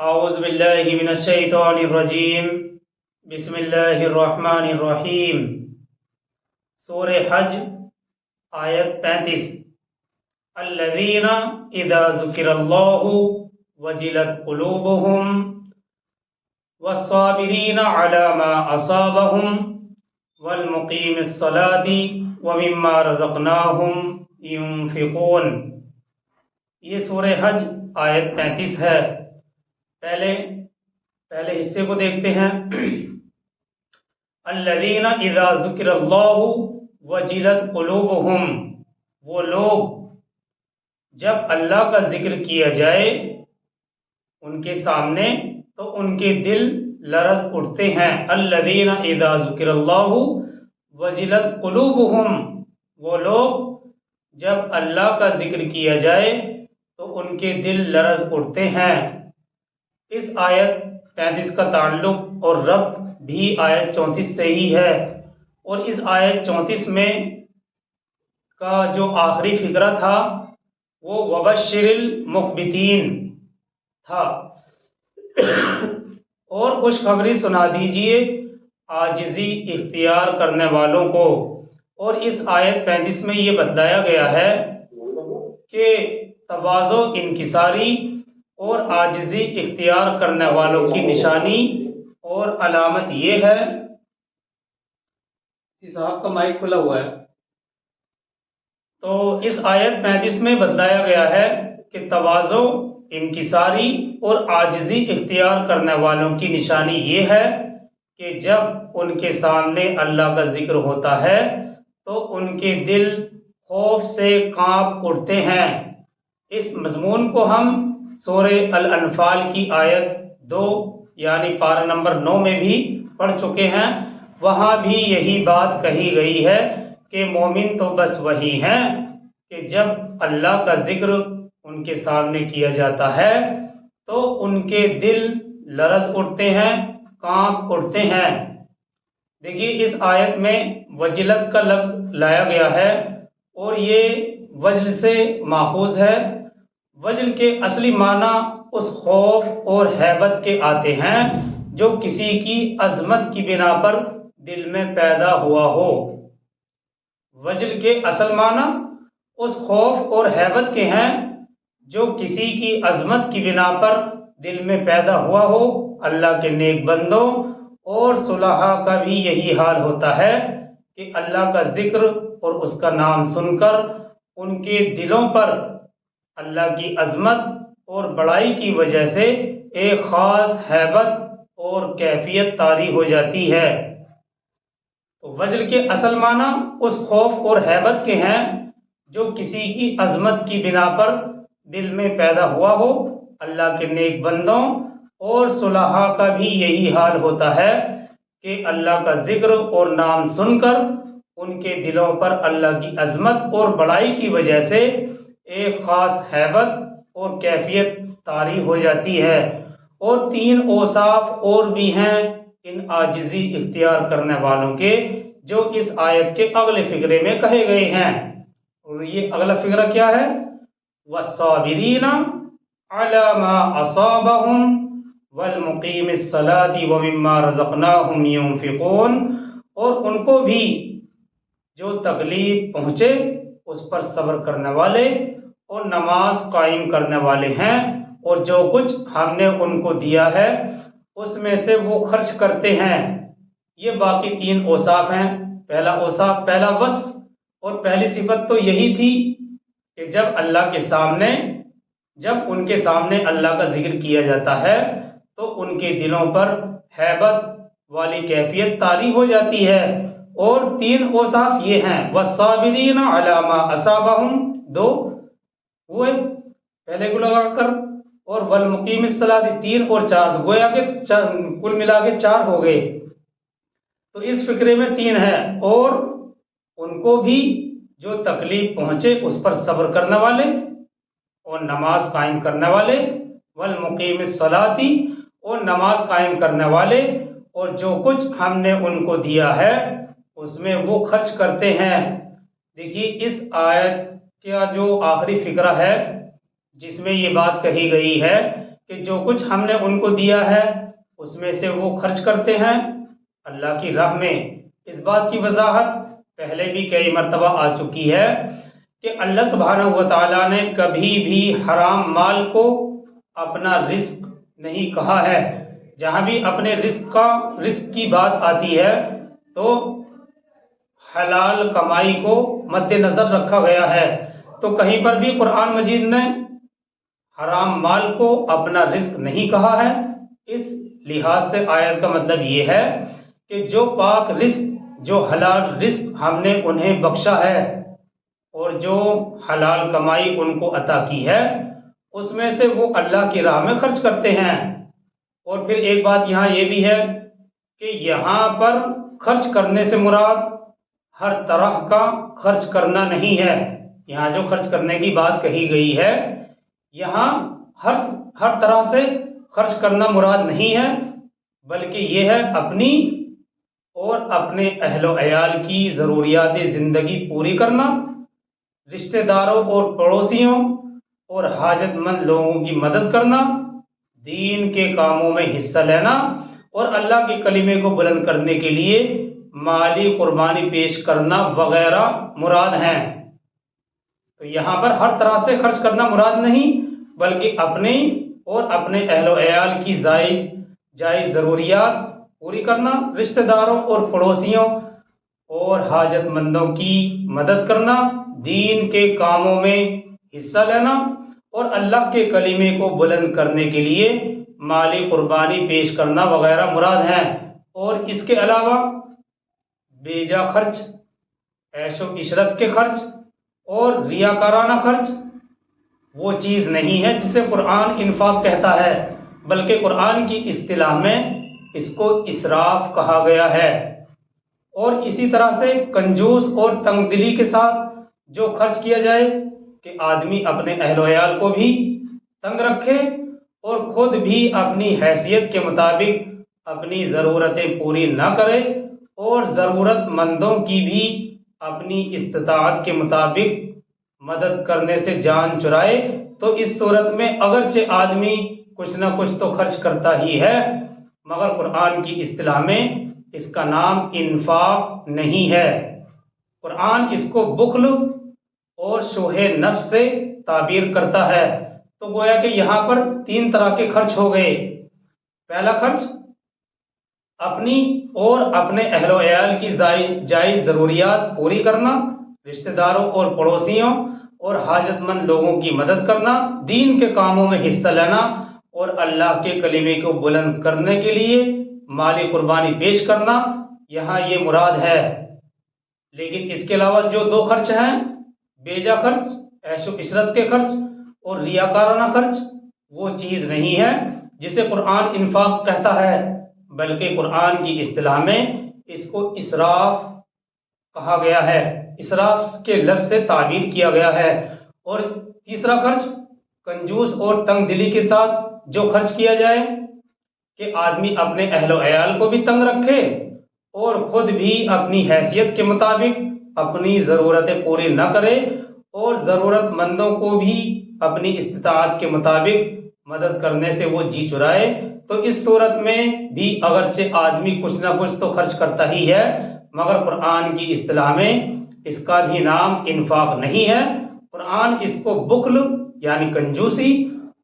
اعوذ باللہ من الشیطان الرجیم بسم اللہ الرحمن الرحیم۔ سورہ حج آیت 35۔ الذین اذا ذکر اللہ وجلت قلوبہم والصابرین علی ما اصابہم والمقیم الصلاۃ ومما رزقناہم ينفقون۔ یہ سورہ حج آیت 35 ہے۔ پہلے حصے کو دیکھتے ہیں۔ الذین اذا ذکر اللہ وجلت قلوبہم، وہ لوگ جب اللہ کا ذکر کیا جائے ان کے سامنے تو ان کے دل لرز اٹھتے ہیں۔ الذین اذا ذکر اللہ وجلت قلوبہم، وہ لوگ جب اللہ کا ذکر کیا جائے تو ان کے دل لرز اٹھتے ہیں۔ اس آیت 35 کا تعلق اور ربط بھی آیت 34 سے ہی ہے، اور اس آیت 34 میں کا جو آخری فقرہ تھا وہ وبشر المخبتین تھا، اور خوشخبری سنا دیجئے عاجزی اختیار کرنے والوں کو۔ اور اس آیت 35 میں یہ بتلایا گیا ہے کہ تواضع، انکساری اور عاجزی اختیار کرنے والوں کی نشانی اور علامت یہ ہے۔ صاحب کا مائک کھلا ہوا ہے۔ تو اس آیت 35 میں بتلایا گیا ہے کہ تواضع، انکساری اور عاجزی اختیار کرنے والوں کی نشانی یہ ہے کہ جب ان کے سامنے اللہ کا ذکر ہوتا ہے تو ان کے دل خوف سے کانپ اٹھتے ہیں۔ اس مضمون کو ہم سورہ الانفال کی آیت 2 یعنی پارہ نمبر 9 میں بھی پڑھ چکے ہیں۔ وہاں بھی یہی بات کہی گئی ہے کہ مومن تو بس وہی ہیں کہ جب اللہ کا ذکر ان کے سامنے کیا جاتا ہے تو ان کے دل لرز اٹھتے ہیں، کانپ اٹھتے ہیں۔ دیکھیے اس آیت میں وجلت کا لفظ لایا گیا ہے، اور یہ وجل سے ماخوذ ہے۔ وجل کے اصلی معنی اس خوف اور ہیبت کے آتے ہیں جو کسی کی عظمت کی بنا پر دل میں پیدا ہوا ہو۔ وجل کے اصل معنی اس خوف اور ہیبت کے ہیں جو کسی کی عظمت کی بنا پر دل میں پیدا ہوا ہو۔ اللہ کے نیک بندوں اور صلحاء کا بھی یہی حال ہوتا ہے کہ اللہ کا ذکر اور اس کا نام سن کر ان کے دلوں پر اللہ کی عظمت اور بڑائی کی وجہ سے ایک خاص ہیبت اور کیفیت طاری ہو جاتی ہے۔ تو وجل کے اصل معنی اس خوف اور ہیبت کے ہیں جو کسی کی عظمت کی بنا پر دل میں پیدا ہوا ہو۔ اللہ کے نیک بندوں اور صلحاء کا بھی یہی حال ہوتا ہے کہ اللہ کا ذکر اور نام سن کر ان کے دلوں پر اللہ کی عظمت اور بڑائی کی وجہ سے ایک خاص ہیبت اور کیفیت طاری ہو جاتی ہے۔ اور 3 اوصاف اور بھی ہیں ان عاجزی اختیار کرنے والوں کے جو اس آیت کے اگلے فقرے میں کہے گئے ہیں۔ اور یہ اگلا فقرہ کیا ہے؟ والصابرین علی ما اصابہم والمقیم الصلاۃ ومما رزقناہم ينفقون، اور ان کو بھی جو تکلیف پہنچے اس پر صبر کرنے والے اور نماز قائم کرنے والے ہیں، اور جو کچھ ہم نے ان کو دیا ہے اس میں سے وہ خرچ کرتے ہیں۔ یہ باقی 3 اوصاف ہیں۔ پہلا وصف اور پہلی صفت تو یہی تھی کہ جب ان کے سامنے اللہ کا ذکر کیا جاتا ہے تو ان کے دلوں پر ہیبت والی کیفیت طاری ہو جاتی ہے۔ اور 3 اوصاف یہ ہیں، والصابرین علی ما اصابہم 2 ہوئے پہلے کو لگا کر، اور والمقیم الصلاۃ 3 اور 4، گویا کہ کل ملا کے 4 ہو گئے۔ تو اس فقرے میں 3 ہے، اور ان کو بھی جو تکلیف پہنچے اس پر صبر کرنے والے اور نماز قائم کرنے والے، والمقیم الصلاۃ اور نماز قائم کرنے والے، اور جو کچھ ہم نے ان کو دیا ہے اس میں وہ خرچ کرتے ہیں۔ دیکھیے اس آیت کا جو آخری فقرہ ہے جس میں یہ بات کہی گئی ہے کہ جو کچھ ہم نے ان کو دیا ہے اس میں سے وہ خرچ کرتے ہیں اللہ کی راہ میں۔ اس بات کی وضاحت پہلے بھی کئی مرتبہ آ چکی ہے کہ اللہ سبحانہ و تعالیٰ نے کبھی بھی حرام مال کو اپنا رزق نہیں کہا ہے۔ جہاں بھی اپنے رزق کی بات آتی ہے تو حلال کمائی کو مد نظر رکھا گیا ہے۔ تو کہیں پر بھی قرآن مجید نے حرام مال کو اپنا رزق نہیں کہا ہے۔ اس لحاظ سے آیت کا مطلب یہ ہے کہ جو پاک رزق، جو حلال رزق ہم نے انہیں بخشا ہے اور جو حلال کمائی ان کو عطا کی ہے اس میں سے وہ اللہ کی راہ میں خرچ کرتے ہیں۔ اور پھر ایک بات یہاں یہ بھی ہے کہ یہاں پر خرچ کرنے سے مراد ہر طرح کا خرچ کرنا نہیں ہے۔ یہاں جو خرچ کرنے کی بات کہی گئی ہے یہاں ہر طرح سے خرچ کرنا مراد نہیں ہے، بلکہ یہ ہے اپنی اور اپنے اہل و عیال کی ضروریات زندگی پوری کرنا، رشتہ داروں اور پڑوسیوں اور حاجت مند لوگوں کی مدد کرنا، دین کے کاموں میں حصہ لینا اور اللہ کے کلمے کو بلند کرنے کے لیے مالی قربانی پیش کرنا وغیرہ مراد ہیں۔ تو یہاں پر ہر طرح سے خرچ کرنا مراد نہیں، بلکہ اپنے اور اپنے اہل و عیال کی جائز ضروریات پوری کرنا، رشتہ داروں اور پڑوسیوں اور حاجت مندوں کی مدد کرنا، دین کے کاموں میں حصہ لینا اور اللہ کے کلمے کو بلند کرنے کے لیے مالی قربانی پیش کرنا وغیرہ مراد ہیں۔ اور اس کے علاوہ بیجا خرچ، عیش و عشرت کے خرچ اور ریاکارانہ خرچ وہ چیز نہیں ہے جسے قرآن انفاق کہتا ہے، بلکہ قرآن کی اصطلاح میں اس کو اسراف کہا گیا ہے۔ اور اسی طرح سے کنجوس اور تنگ دلی کے ساتھ جو خرچ کیا جائے کہ آدمی اپنے اہل و عیال کو بھی تنگ رکھے اور خود بھی اپنی حیثیت کے مطابق اپنی ضرورتیں پوری نہ کرے اور ضرورت مندوں کی بھی اپنی استطاعت کے مطابق مدد کرنے سے جان چرائے، تو اس صورت میں اگرچہ آدمی کچھ نہ کچھ تو خرچ کرتا ہی ہے، مگر قرآن کی اصطلاح میں اس کا نام انفاق نہیں ہے۔ قرآن اس کو بخل اور شوہ نفس سے تعبیر کرتا ہے۔ تو گویا کہ یہاں پر 3 طرح کے خرچ ہو گئے۔ پہلا خرچ اپنی اور اپنے اہل و عیال کی جائز ضروریات پوری کرنا، رشتہ داروں اور پڑوسیوں اور حاجت مند لوگوں کی مدد کرنا، دین کے کاموں میں حصہ لینا اور اللہ کے کلمے کو بلند کرنے کے لیے مالی قربانی پیش کرنا، یہاں یہ مراد ہے۔ لیکن اس کے علاوہ جو 2 خرچ ہیں، بیجا خرچ، عیش و عشرت کے خرچ اور ریاکارانہ خرچ، وہ چیز نہیں ہے جسے قرآن انفاق کہتا ہے، بلکہ قرآن کی اصطلاح میں اس کو اسراف کہا گیا ہے، اسراف کے لفظ سے تعبیر کیا گیا ہے۔ اور تیسرا خرچ کنجوس اور تنگ دلی کے ساتھ جو خرچ کیا جائے کہ آدمی اپنے اہل و عیال کو بھی تنگ رکھے اور خود بھی اپنی حیثیت کے مطابق اپنی ضرورتیں پوری نہ کرے اور ضرورت مندوں کو بھی اپنی استطاعت کے مطابق مدد کرنے سے وہ جی چرائے، تو اس صورت میں بھی اگرچہ آدمی کچھ نہ کچھ تو خرچ کرتا ہی ہے، مگر قرآن کی اصطلاح میں اس کا بھی نام انفاق نہیں ہے۔ قرآن اس کو بخل یعنی کنجوسی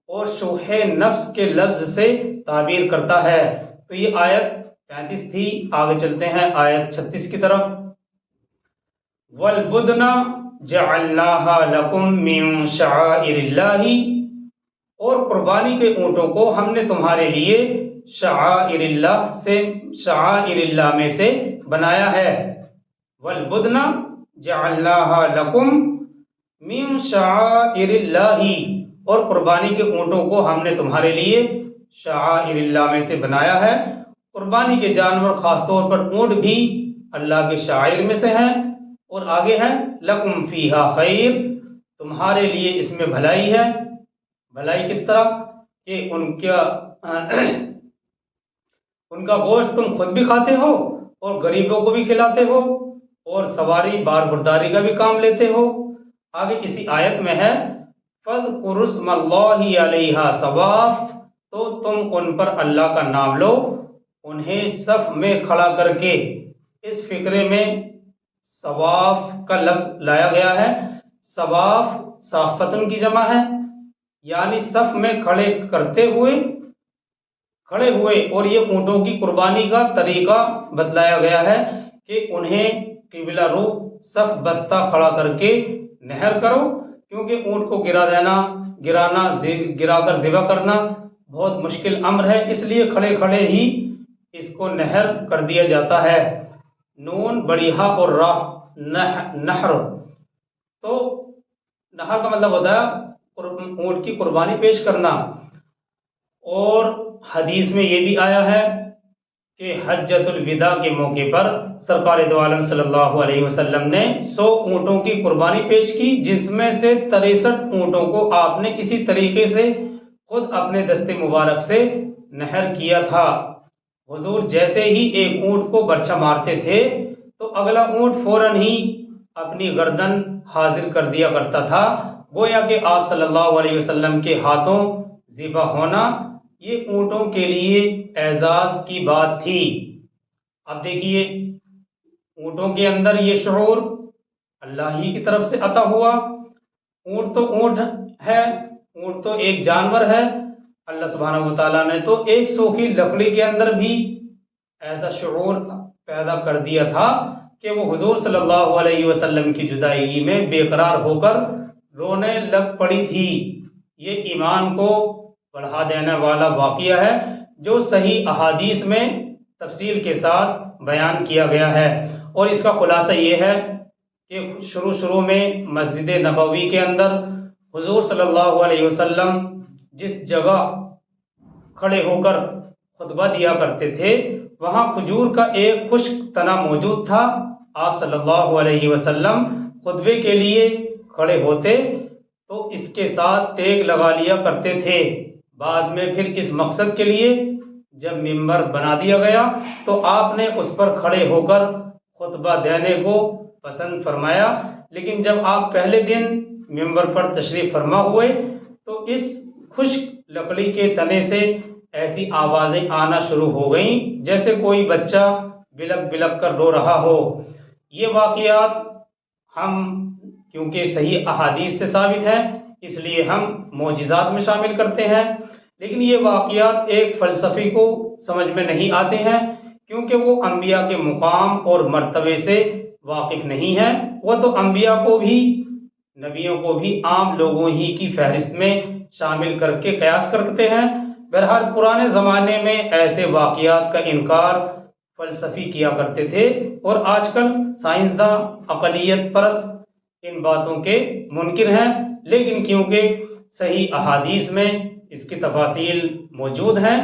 اور شوہ نفس کے لفظ سے تعبیر کرتا ہے۔ تو یہ آیت 35 تھی، آگے چلتے ہیں آیت 36 کی طرف۔ وَالْبُدْنَ جَعَلْنَاهَا لَكُم مِّن شَعَائِرِ اللَّهِ، اور قربانی کے اونٹوں کو ہم نے تمہارے لیے شعائر اللہ میں سے بنایا ہے۔ وَالْبُدْنَ جَعَلْنَاهَا لَكُم مِّن شَعَائِرِ اللَّهِ، اور قربانی کے اونٹوں کو ہم نے تمہارے لیے شعائر اللہ میں سے بنایا ہے۔ قربانی کے جانور خاص طور پر اونٹ بھی اللہ کے شعائر میں سے ہیں۔ اور آگے ہے لَكُمْ فِيهَا خَيْرٌ، تمہارے لیے اس میں بھلائی ہے۔ بھلائی کس طرح کہ ان کا گوشت تم خود بھی کھاتے ہو اور غریبوں کو بھی کھلاتے ہو اور سواری بار برداری کا بھی کام لیتے ہو۔ آگے اسی آیت میں ہے فَاذْكُرُوا اسْمَ اللَّهِ عَلَيْهَا صَوَافَ تو تم ان پر اللہ کا نام لو، انہیں صف میں کھڑا کر کے۔ اس فقرے میں صواف کا لفظ لایا گیا ہے۔ صواف صافتن کی جمع ہے، یعنی صف میں کھڑے ہوئے، اور یہ اونٹوں کی قربانی کا طریقہ بتلایا گیا ہے کہ انہیں قبلہ رخ صف بستہ کھڑا کر کے نحر کرو، کیونکہ اونٹ کو گرا کر ذبح کرنا بہت مشکل امر ہے، اس لیے کھڑے کھڑے ہی اس کو نحر کر دیا جاتا ہے۔ نون بڑی ہا اور راہ نحر، تو نحر کا مطلب ہوتا ہے اونٹ کی قربانی پیش کرنا۔ اور حدیث میں یہ بھی آیا ہے کہ حجۃ الوداع کے موقع پر سرکار دو عالم صلی اللہ علیہ وسلم نے 100 اونٹوں کی قربانی پیش کی، جس میں سے 63 اونٹوں کو آپ نے اسی طریقے سے خود اپنے دست مبارک سے نحر کیا تھا۔ حضور جیسے ہی ایک اونٹ کو برچھا مارتے تھے تو اگلا اونٹ فوراً ہی اپنی گردن حاضر کر دیا کرتا تھا، گویا کہ آپ صلی اللہ علیہ وسلم کے ہاتھوں ذبح ہونا یہ اونٹوں کے لیے اعزاز کی بات تھی۔ اب دیکھیے، اونٹوں کے اندر یہ شعور اللہ ہی کی طرف سے عطا ہوا۔ اونٹ تو اونٹ ہے، اونٹ تو ایک جانور ہے، اللہ سبحانہ و تعالیٰ نے تو ایک سوکھی لکڑی کے اندر بھی ایسا شعور پیدا کر دیا تھا کہ وہ حضور صلی اللہ علیہ وسلم کی جدائی میں بے قرار ہو کر رونے لگ پڑی تھی۔ یہ ایمان کو بڑھا دینے والا واقعہ ہے جو صحیح احادیث میں تفصیل کے ساتھ بیان کیا گیا ہے، اور اس کا خلاصہ یہ ہے کہ شروع میں مسجد نبوی کے اندر حضور صلی اللہ علیہ وسلم جس جگہ کھڑے ہو کر خطبہ دیا کرتے تھے وہاں کھجور کا ایک خشک تنا موجود تھا۔ آپ صلی اللہ علیہ وسلم خطبے کے لیے کھڑے ہوتے تو اس کے ساتھ ٹیک لگا لیا کرتے تھے۔ بعد میں پھر اس مقصد کے لیے جب ممبر بنا دیا گیا تو آپ نے اس پر کھڑے ہو کر خطبہ دینے کو پسند فرمایا، لیکن جب آپ پہلے دن ممبر پر تشریف فرما ہوئے تو اس خشک لکڑی کے تنے سے ایسی آوازیں آنا شروع ہو گئیں جیسے کوئی بچہ بلک بلک کر رو رہا ہو۔ یہ واقعات ہم کیونکہ صحیح احادیث سے ثابت ہے اس لیے ہم معجزات میں شامل کرتے ہیں، لیکن یہ واقعات ایک فلسفی کو سمجھ میں نہیں آتے ہیں کیونکہ وہ انبیاء کے مقام اور مرتبے سے واقف نہیں ہیں۔ وہ تو انبیاء کو بھی، نبیوں کو بھی عام لوگوں ہی کی فہرست میں شامل کر کے قیاس کرتے ہیں۔ بہرحال پرانے زمانے میں ایسے واقعات کا انکار فلسفی کیا کرتے تھے، اور آج کل سائنسداں عقلیت پرست ان باتوں کے منکر ہیں، لیکن کیونکہ صحیح احادیث میں اس کی تفاصیل موجود ہیں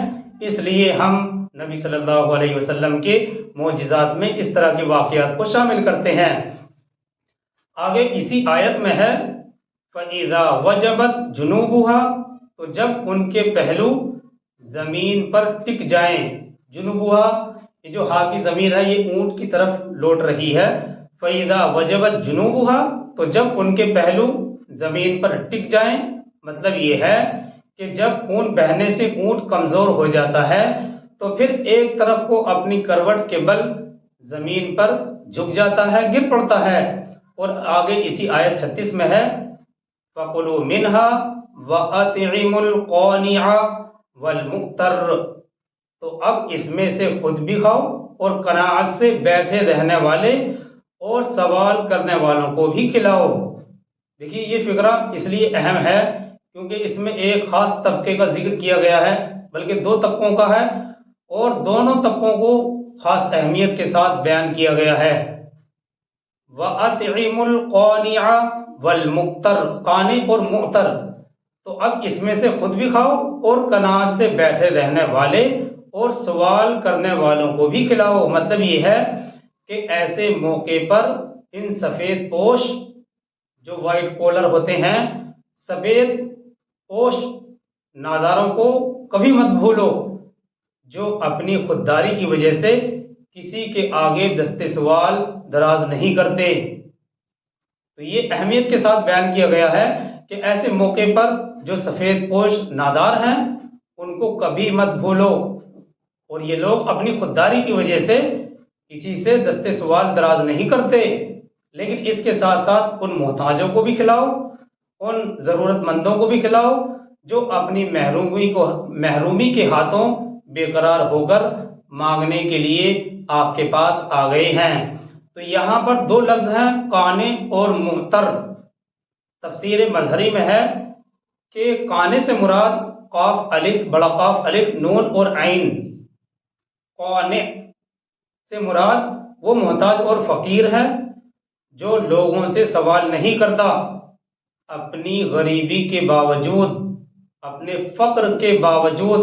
اس لیے ہم نبی صلی اللہ علیہ وسلم کے معجزات میں اس طرح کے واقعات کو شامل کرتے ہیں۔ آگے اسی آیت میں ہے فَإِذَا وَجَبَتْ جُنُوبُهَا، تو جب ان کے پہلو زمین پر ٹک جائیں۔ جنوبها، یہ جو ہا کی ضمیر ہے یہ اونٹ کی طرف لوٹ رہی ہے۔ فَإِذَا وَجَبَتْ جُنُوبُهَا، تو جب ان کے پہلو زمین پر ٹک جائیں، مطلب یہ ہے کہ جب خون بہنے سے اونٹ کمزور ہو جاتا ہے تو پھر ایک طرف کو اپنی کروٹ کے بل زمین پر جھک جاتا ہے، گر پڑتا ہے۔ اور آگے اسی آیت 36 میں ہے فَقُلُوا مِنْهَا وَأَطْعِمُوا الْقَانِعَ وَالْمُعْتَرَّ، تو اب اس میں سے خود بھی کھاؤ اور قناعت سے بیٹھے رہنے والے اور سوال کرنے والوں کو بھی کھلاؤ۔ دیکھیے یہ فقرہ اس لیے اہم ہے کیونکہ اس میں ایک خاص طبقے کا ذکر کیا گیا ہے، بلکہ 2 طبقوں کا ہے، اور دونوں طبقوں کو خاص اہمیت کے ساتھ بیان کیا گیا ہے۔ وَأَطْعِمُوا الْقَانِعَ وَالْمُعْتَرَّ، قانع اور معتر، تو اب اس میں سے خود بھی کھاؤ اور قناعت سے بیٹھے رہنے والے اور سوال کرنے والوں کو بھی کھلاؤ۔ مطلب یہ ہے کہ ایسے موقع پر ان سفید پوش جو وائٹ کولر ہوتے ہیں، سفید پوش ناداروں کو کبھی مت بھولو جو اپنی خودداری کی وجہ سے کسی کے آگے دست سوال دراز نہیں کرتے۔ تو یہ اہمیت کے ساتھ بیان کیا گیا ہے کہ ایسے موقع پر جو سفید پوش نادار ہیں ان کو کبھی مت بھولو، اور یہ لوگ اپنی خودداری کی وجہ سے کسی سے دستے سوال دراز نہیں کرتے، لیکن اس کے ساتھ ساتھ ان محتاجوں کو بھی کھلاؤ، ان ضرورت مندوں کو بھی کھلاؤ جو اپنی محرومی کے ہاتھوں بے قرار ہو کر مانگنے کے لیے آپ کے پاس آ گئے ہیں۔ تو یہاں پر دو لفظ ہیں، قانے اور معتر۔ تفسیر مظہری میں ہے کہ قانے سے مراد قاف الف، بڑا قاف الف نون اور عین، قانے سے مراد وہ محتاج اور فقیر ہے جو لوگوں سے سوال نہیں کرتا، اپنی غریبی کے باوجود، اپنے فقر کے باوجود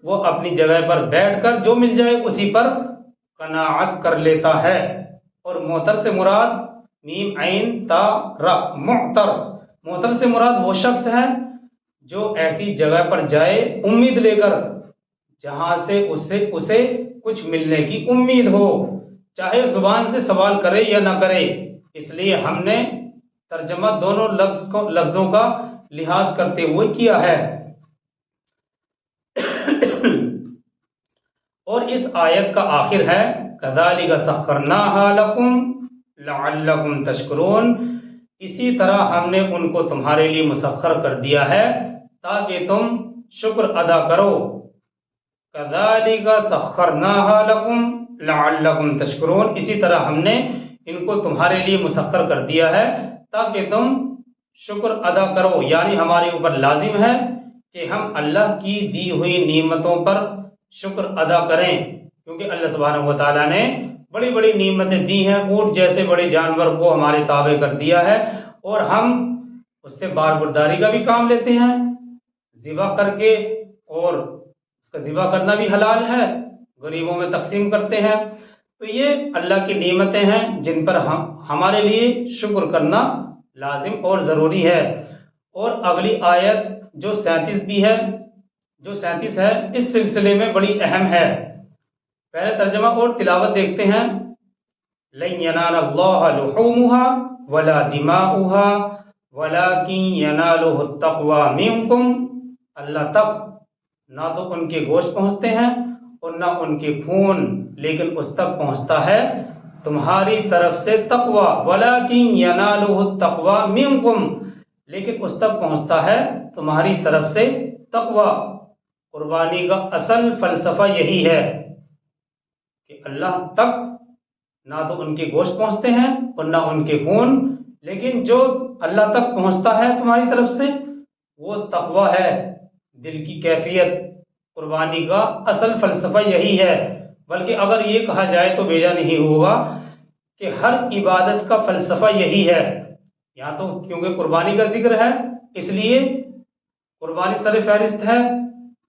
وہ اپنی جگہ پر بیٹھ کر جو مل جائے اسی پر قناعت کر لیتا ہے۔ اور معتر سے مراد میم عین تا را، معتر، معتر سے مراد وہ شخص ہے جو ایسی جگہ پر جائے امید لے کر جہاں سے اسے کچھ ملنے کی امید ہو، چاہے زبان سے سوال کرے یا نہ کرے۔ اس لیے ہم نے ترجمہ دونوں لفظوں کا لحاظ کرتے ہوئے کیا ہے۔ اور اس آیت کا آخر ہے كَذَلِكَ سَخَّرْنَاهَا لَكُمْ لَعَلَّكُمْ تَشْكُرُونَ، اسی طرح ہم نے ان کو تمہارے لیے مسخر کر دیا ہے تاکہ تم شکر ادا کرو۔ كَذَلِكَ سَخَّرْنَاهَا لَكُمْ لَعَلَّكُمْ تَشْكُرُونَ، اسی طرح ہم نے ان کو تمہارے لیے مسخر کر دیا ہے تاکہ تم شکر ادا کرو، یعنی ہمارے اوپر لازم ہے کہ ہم اللہ کی دی ہوئی نعمتوں پر شکر ادا کریں، کیونکہ اللہ سبحانہ و تعالیٰ نے بڑی بڑی نعمتیں دی ہیں، اونٹ جیسے بڑے جانور کو ہمارے تابع کر دیا ہے، اور ہم اس سے باربرداری کا بھی کام لیتے ہیں ذبح کر کے، اور اس کا ذبح کرنا بھی حلال ہے، غریبوں میں تقسیم کرتے ہیں۔ تو یہ اللہ کی نعمتیں ہیں جن پر ہمارے لیے شکر کرنا لازم اور ضروری ہے۔ اور اگلی آیت جو 37 بھی ہے، جو 37 ہے، اس سلسلے میں بڑی اہم ہے۔ پہلے ترجمہ اور تلاوت دیکھتے ہیں۔ لَن يَنَالَ اللَّهَ لُحُومُهَا وَلَا دِمَاؤُهَا وَلَكِن يَنَالُهُ التَّقْوَى مِنكُمْ، اللہ تک نہ تو ان کے گوشت پہنچتے ہیں اور نہ ان کے خون، لیکن اس تک پہنچتا ہے تمہاری طرف سے تقوی، وَلَكِن يَنَالُهُ التَّقْوَى مِنكُمْ، لیکن اس تک پہنچتا ہے تمہاری طرف سے تقوی۔ قربانی کا اصل فلسفہ یہی ہے کہ اللہ تک نہ تو ان کے گوشت پہنچتے ہیں اور نہ ان کے خون، لیکن جو اللہ تک پہنچتا ہے تمہاری طرف سے وہ تقوی ہے، دل کی کیفیت۔ قربانی کا اصل فلسفہ یہی ہے، بلکہ اگر یہ کہا جائے تو بیجا نہیں ہوگا کہ ہر عبادت کا فلسفہ یہی ہے۔ یہاں تو کیونکہ قربانی کا ذکر ہے اس لیے قربانی سر فہرست ہے،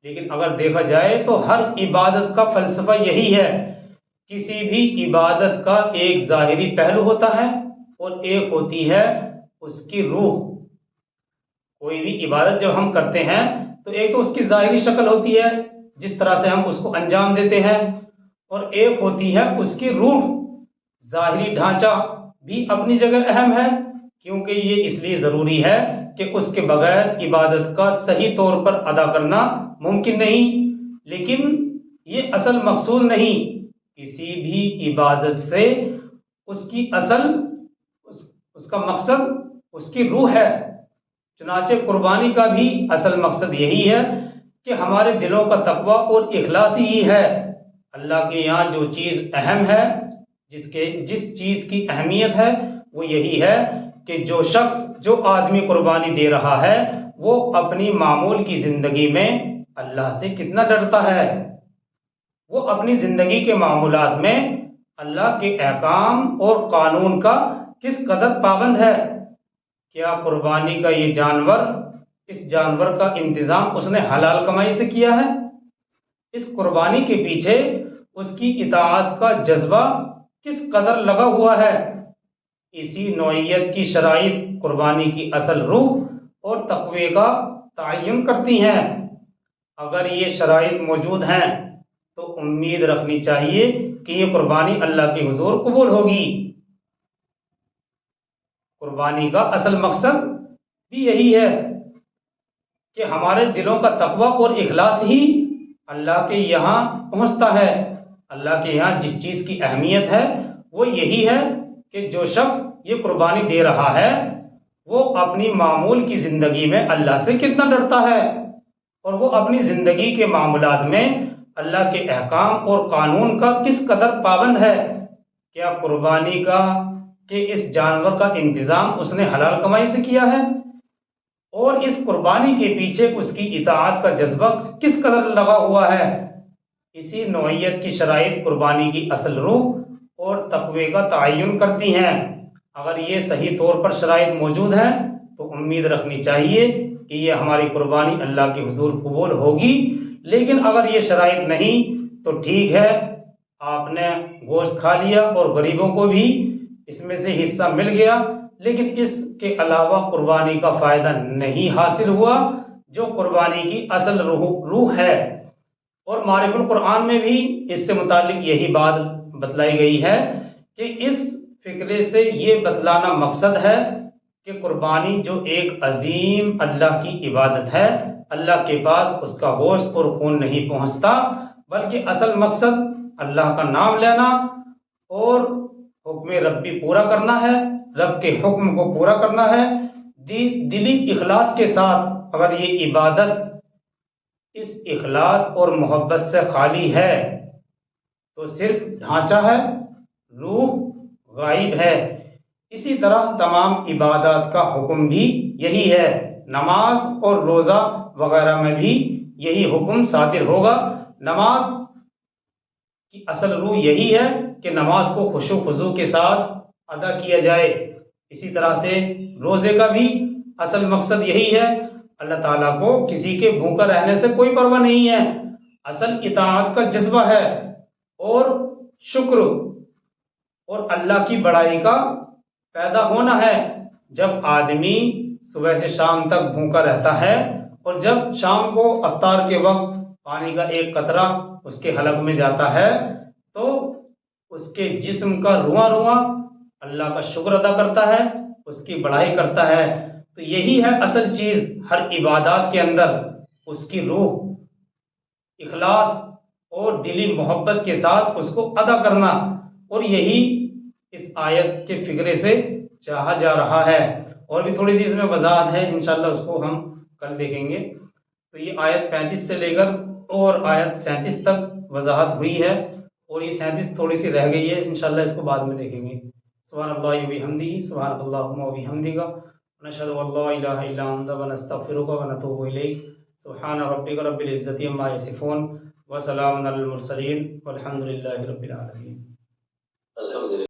لیکن اگر دیکھا جائے تو ہر عبادت کا فلسفہ یہی ہے۔ کسی بھی عبادت کا ایک ظاہری پہلو ہوتا ہے اور ایک ہوتی ہے اس کی روح۔ کوئی بھی عبادت جب ہم کرتے ہیں تو ایک تو اس کی ظاہری شکل ہوتی ہے جس طرح سے ہم اس کو انجام دیتے ہیں، اور ایک ہوتی ہے اس کی روح۔ ظاہری ڈھانچہ بھی اپنی جگہ اہم ہے، کیونکہ یہ اس لیے ضروری ہے کہ اس کے بغیر عبادت کا صحیح طور پر ادا کرنا ممکن نہیں، لیکن یہ اصل مقصود نہیں۔ کسی بھی عبادت سے اس کی اصل، اس کا مقصد اس کی روح ہے۔ چنانچہ قربانی کا بھی اصل مقصد یہی ہے کہ ہمارے دلوں کا تقوی اور اخلاص ہی ہے۔ اللہ کے یہاں جو چیز اہم ہے، جس چیز کی اہمیت ہے وہ یہی ہے کہ جو شخص، جو آدمی قربانی دے رہا ہے وہ اپنی معمول کی زندگی میں اللہ سے کتنا ڈرتا ہے، وہ اپنی زندگی کے معمولات میں اللہ کے احکام اور قانون کا کس قدر پابند ہے۔ کیا قربانی کا یہ جانور، اس جانور کا انتظام اس نے حلال کمائی سے کیا ہے؟ اس قربانی کے پیچھے اس کی اطاعت کا جذبہ کس قدر لگا ہوا ہے؟ اسی نوعیت کی شرائط قربانی کی اصل روح اور تقوی کا تعین کرتی ہیں۔ اگر یہ شرائط موجود ہیں تو امید رکھنی چاہیے کہ یہ قربانی اللہ کے حضور قبول ہوگی۔ قربانی کا اصل مقصد بھی یہی ہے کہ ہمارے دلوں کا تقوی اور اخلاص ہی اللہ کے یہاں پہنچتا ہے۔ اللہ کے یہاں جس چیز کی اہمیت ہے وہ یہی ہے کہ جو شخص یہ قربانی دے رہا ہے وہ اپنی معمول کی زندگی میں اللہ سے کتنا ڈرتا ہے، اور وہ اپنی زندگی کے معاملات میں اللہ کے احکام اور قانون کا کس قدر پابند ہے۔ کیا قربانی کا کہ اس جانور کا انتظام اس نے حلال کمائی سے کیا ہے، اور اس قربانی کے پیچھے اس کی اطاعت کا جذبہ کس قدر لگا ہوا ہے۔ اسی نوعیت کی شرائط قربانی کی اصل روح اور تقوی کا تعین کرتی ہیں۔ اگر یہ صحیح طور پر شرائط موجود ہیں تو امید رکھنی چاہیے کہ یہ ہماری قربانی اللہ کے حضور قبول ہوگی، لیکن اگر یہ شرائط نہیں تو ٹھیک ہے، آپ نے گوشت کھا لیا اور غریبوں کو بھی اس میں سے حصہ مل گیا، لیکن اس کے علاوہ قربانی کا فائدہ نہیں حاصل ہوا جو قربانی کی اصل روح ہے۔ اور معرف القرآن میں بھی اس سے متعلق یہی بات بتلائی گئی ہے کہ اس فکرے سے یہ بتلانا مقصد ہے کہ قربانی جو ایک عظیم اللہ کی عبادت ہے، اللہ کے پاس اس کا گوشت اور خون نہیں پہنچتا، بلکہ اصل مقصد اللہ کا نام لینا اور حکم ربی پورا کرنا ہے، رب کے حکم کو پورا کرنا ہے۔ دلی اخلاص کے ساتھ اگر یہ عبادت اس اخلاص اور محبت سے خالی ہے تو صرف ڈھانچہ ہے، روح غائب ہے۔ اسی طرح تمام عبادات کا حکم بھی یہی ہے، نماز اور روزہ وغیرہ میں بھی یہی حکم صادر ہوگا۔ نماز کی اصل روح یہی ہے کہ نماز کو خشوع و خضوع کے ساتھ ادا کیا جائے۔ اسی طرح سے روزے کا بھی اصل مقصد یہی ہے۔ اللہ تعالیٰ کو کسی کے بھوکا رہنے سے کوئی پرواہ نہیں ہے، اصل اطاعت کا جذبہ ہے اور شکر اور اللہ کی بڑائی کا پیدا ہونا ہے۔ جب آدمی صبح سے شام تک بھوکا رہتا ہے اور جب شام کو افطار کے وقت پانی کا ایک قطرہ اس کے حلق میں جاتا ہے تو اس کے جسم کا رواں رواں اللہ کا شکر ادا کرتا ہے، اس کی بڑائی کرتا ہے۔ تو یہی ہے اصل چیز ہر عبادات کے اندر، اس کی روح اخلاص اور دلی محبت کے ساتھ اس کو ادا کرنا، اور یہی اس آیت کے فکرے سے چاہا جا رہا ہے۔ اور بھی تھوڑی سی اس میں وضاحت ہے، انشاءاللہ اس کو ہم کل دیکھیں گے۔ تو یہ آیت 35 سے لے کر اور آیت 37 تک وضاحت ہوئی ہے، اور یہ 37 تھوڑی سی رہ گئی ہے، انشاءاللہ اس کو بعد میں دیکھیں گے۔ سبحان اللہ و بحمدہ، سبحانک اللہم و بحمدک، نشہد ان لا الہ الا انت ونستغفرک ونتوب الیک۔ سبحان ربک رب العزۃ عما یصفون وسلام علی المرسلین والحمد للہ رب العالمین۔